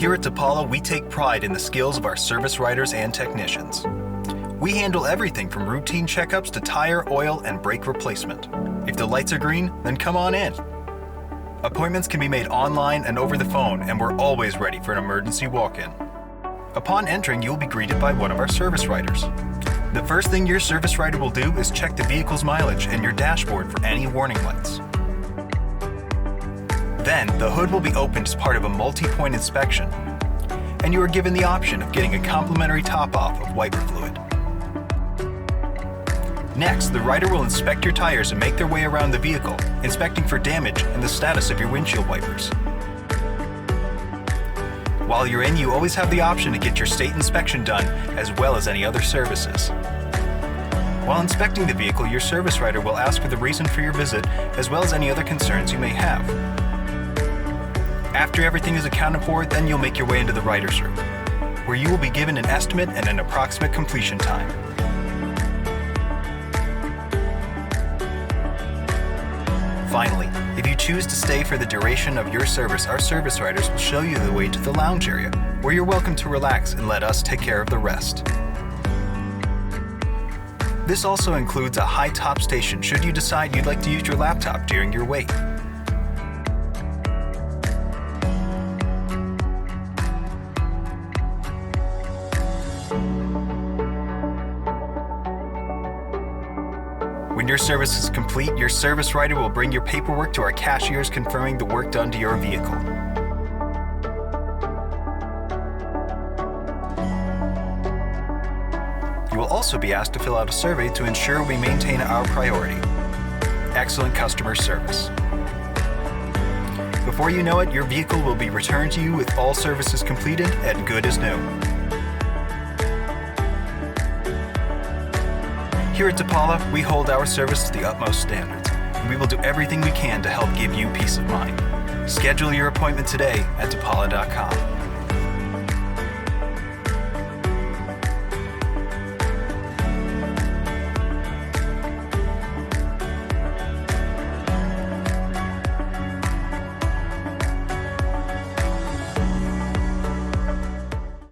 Here at DePaula, we take pride in the skills of our service writers and technicians. We handle everything from routine checkups to tire, oil, and brake replacement. If the lights are green, then come on in. Appointments can be made online and over the phone, and we're always ready for an emergency walk-in. Upon entering, you'll be greeted by one of our service writers. The first thing your service writer will do is check the vehicle's mileage and your dashboard for any warning lights. Then, the hood will be opened as part of a multi-point inspection, and you are given the option of getting a complimentary top-off of wiper fluid. Next, the writer will inspect your tires and make their way around the vehicle, inspecting for damage and the status of your windshield wipers. While you're in, you always have the option to get your state inspection done, as well as any other services. While inspecting the vehicle, your service writer will ask for the reason for your visit, as well as any other concerns you may have. After everything is accounted for, then you'll make your way into the writer's room, where you will be given an estimate and an approximate completion time. Finally, if you choose to stay for the duration of your service, our service writers will show you the way to the lounge area, where you're welcome to relax and let us take care of the rest. This also includes a high-top station should you decide you'd like to use your laptop during your wait. When your service is complete, your service writer will bring your paperwork to our cashiers confirming the work done to your vehicle. You will also be asked to fill out a survey to ensure we maintain our priority: excellent customer service. Before you know it, your vehicle will be returned to you with all services completed and good as new. Here at DePaula, we hold our service to the utmost standards, and we will do everything we can to help give you peace of mind. Schedule your appointment today at DePaula.com.